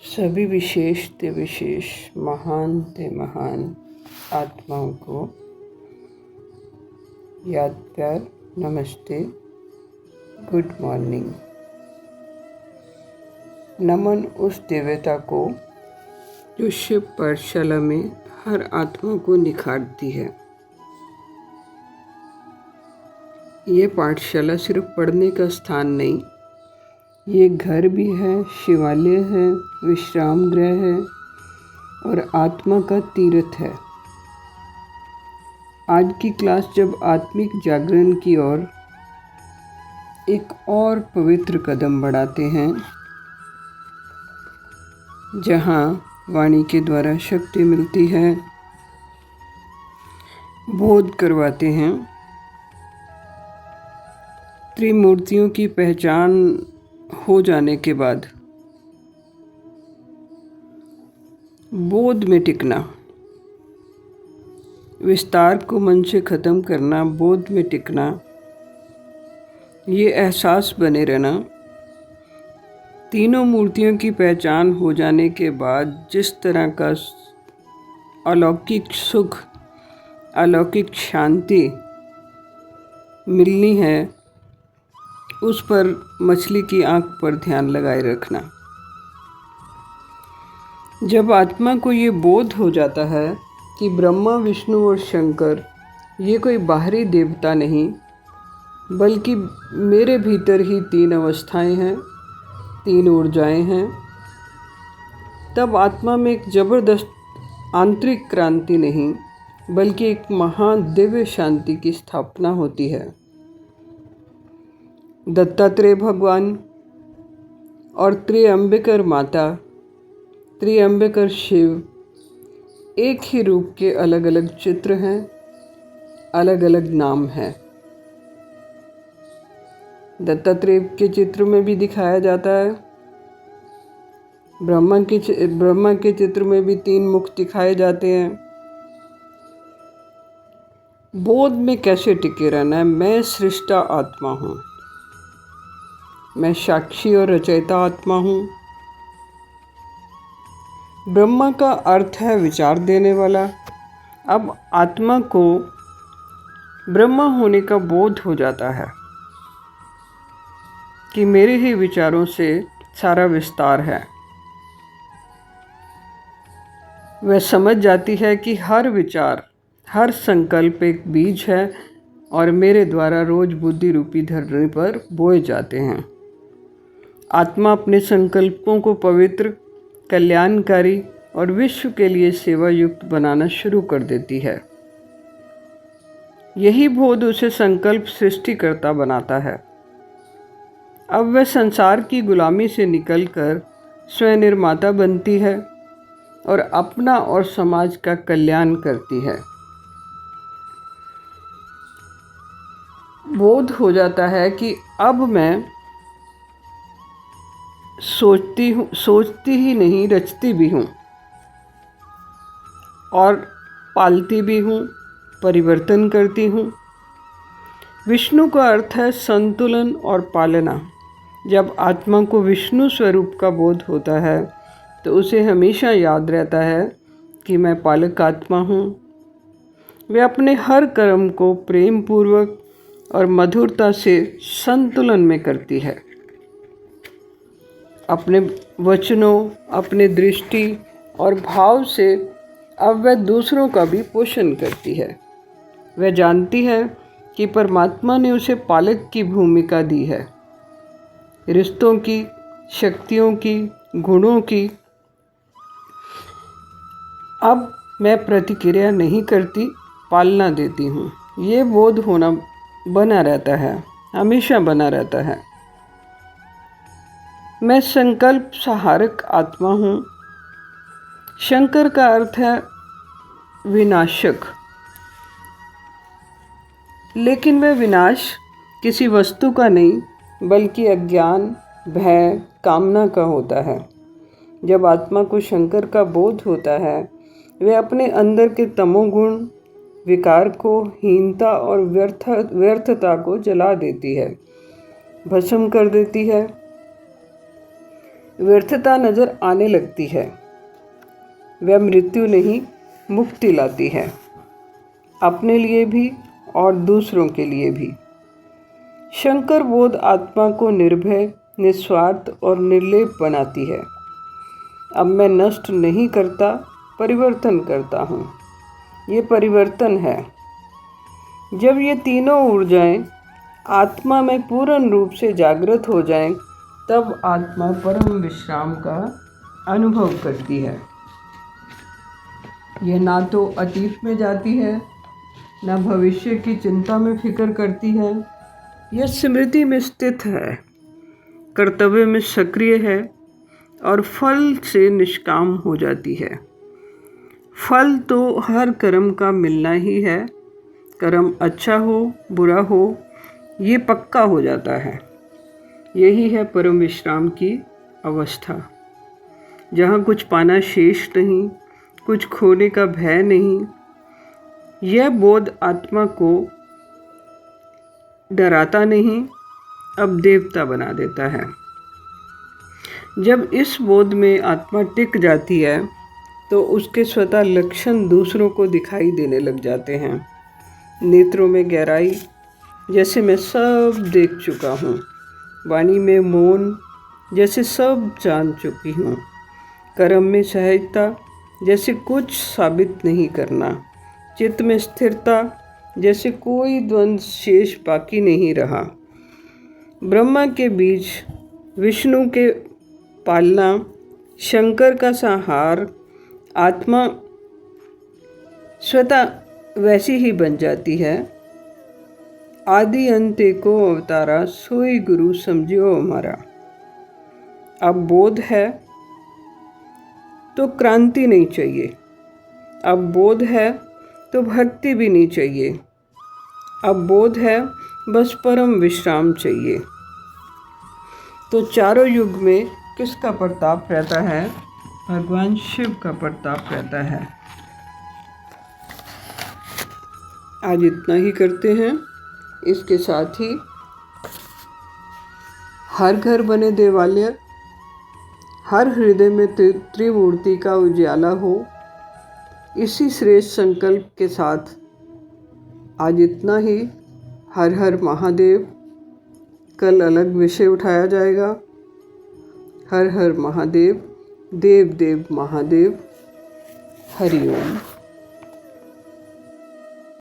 सभी विशेष ते विशेष, महान ते महान आत्माओं को याद प्यार नमस्ते, गुड मॉर्निंग। नमन उस दिव्यता को जो शिव पाठशाला में हर आत्मा को निखारती है। ये पाठशाला सिर्फ पढ़ने का स्थान नहीं, ये घर भी है, शिवालय है, विश्राम गृह है और आत्मा का तीर्थ है। आज की क्लास जब आत्मिक जागरण की ओर एक और पवित्र कदम बढ़ाते हैं, जहाँ वाणी के द्वारा शक्ति मिलती है, बोध करवाते हैं, त्रिमूर्तियों की पहचान हो जाने के बाद बोध में टिकना, विस्तार को मन से ख़त्म करना, बोध में टिकना, ये एहसास बने रहना, तीनों मूर्तियों की पहचान हो जाने के बाद जिस तरह का अलौकिक सुख, अलौकिक शांति मिलनी है, उस पर मछली की आंख पर ध्यान लगाए रखना। जब आत्मा को ये बोध हो जाता है कि ब्रह्मा, विष्णु और शंकर ये कोई बाहरी देवता नहीं, बल्कि मेरे भीतर ही तीन अवस्थाएं हैं, तीन ऊर्जाएं हैं, तब आत्मा में एक ज़बरदस्त आंतरिक क्रांति नहीं, बल्कि एक महान दिव्य शांति की स्थापना होती है। दत्तात्रेय भगवान और त्रिअंबिकर माता, त्रिअंबिकर शिव एक ही रूप के अलग अलग चित्र हैं, अलग अलग नाम हैं। दत्तात्रेय के चित्र में भी दिखाया जाता है, ब्रह्मा के चित्र में भी तीन मुख दिखाए जाते हैं। बोध में कैसे टिके रहना है? मैं सृष्टा आत्मा हूँ, मैं साक्षी और रचयिता आत्मा हूँ। ब्रह्मा का अर्थ है विचार देने वाला। अब आत्मा को ब्रह्मा होने का बोध हो जाता है कि मेरे ही विचारों से सारा विस्तार है। वह समझ जाती है कि हर विचार, हर संकल्प एक बीज है और मेरे द्वारा रोज बुद्धि रूपी धरनी पर बोए जाते हैं। आत्मा अपने संकल्पों को पवित्र, कल्याणकारी और विश्व के लिए सेवा युक्त बनाना शुरू कर देती है। यही बोध उसे संकल्प सृष्टिकर्ता बनाता है। अब वह संसार की गुलामी से निकलकर स्वयं निर्माता बनती है और अपना और समाज का कल्याण करती है। बोध हो जाता है कि अब मैं सोचती ही नहीं, रचती भी हूँ और पालती भी हूँ, परिवर्तन करती हूँ। विष्णु का अर्थ है संतुलन और पालना। जब आत्मा को विष्णु स्वरूप का बोध होता है तो उसे हमेशा याद रहता है कि मैं पालक आत्मा हूँ। वे अपने हर कर्म को प्रेम पूर्वक और मधुरता से संतुलन में करती है। अपने वचनों, अपने दृष्टि और भाव से अब वह दूसरों का भी पोषण करती है। वह जानती है कि परमात्मा ने उसे पालक की भूमिका दी है, रिश्तों की, शक्तियों की, गुणों की। अब मैं प्रतिक्रिया नहीं करती, पालना देती हूँ। ये बोध होना बना रहता है, हमेशा बना रहता है। मैं संकल्प सहारक आत्मा हूँ। शंकर का अर्थ है विनाशक, लेकिन वह विनाश किसी वस्तु का नहीं, बल्कि अज्ञान, भय, कामना का होता है। जब आत्मा को शंकर का बोध होता है, वह अपने अंदर के तमोगुण, विकार को, हीनता और व्यर्थता को जला देती है, भस्म कर देती है। व्यर्थता नज़र आने लगती है। वह मृत्यु नहीं, मुक्ति लाती है, अपने लिए भी और दूसरों के लिए भी। शंकर बोध आत्मा को निर्भय, निस्वार्थ और निर्लेप बनाती है। अब मैं नष्ट नहीं करता, परिवर्तन करता हूँ। ये परिवर्तन है। जब ये तीनों ऊर्जाएं आत्मा में पूर्ण रूप से जागृत हो जाएं, तब आत्मा परम विश्राम का अनुभव करती है। यह ना तो अतीत में जाती है, न भविष्य की चिंता में फिक्र करती है। यह स्मृति में स्थित है, कर्तव्य में सक्रिय है और फल से निष्काम हो जाती है। फल तो हर कर्म का मिलना ही है। कर्म अच्छा हो, बुरा हो, ये पक्का हो जाता है। यही है परम विश्राम की अवस्था, जहाँ कुछ पाना शेष नहीं, कुछ खोने का भय नहीं। यह बोध आत्मा को डराता नहीं, अब देवता बना देता है। जब इस बोध में आत्मा टिक जाती है तो उसके स्वतः लक्षण दूसरों को दिखाई देने लग जाते हैं। नेत्रों में गहराई, जैसे मैं सब देख चुका हूँ। वाणी में मौन, जैसे सब जान चुकी हूँ। कर्म में सहजता, जैसे कुछ साबित नहीं करना। चित्त में स्थिरता, जैसे कोई द्वंद्व शेष बाकी नहीं रहा। ब्रह्मा के बीच विष्णु के पालना, शंकर का संहार, आत्मा स्वतः वैसी ही बन जाती है। आदि अंत को अवतारा, सोई गुरु समझियो हमारा। अब बोध है तो क्रांति नहीं चाहिए। अब बोध है तो भक्ति भी नहीं चाहिए। अब बोध है, बस परम विश्राम चाहिए। तो चारों युग में किसका प्रताप रहता है? भगवान शिव का प्रताप रहता है। आज इतना ही करते हैं। इसके साथ ही हर घर बने देवालय, हर हृदय में त्रिमूर्ति का उजाला हो, इसी श्रेष्ठ संकल्प के साथ आज इतना ही। हर हर महादेव। कल अलग विषय उठाया जाएगा। हर हर महादेव। देव देव महादेव। हरि ओम।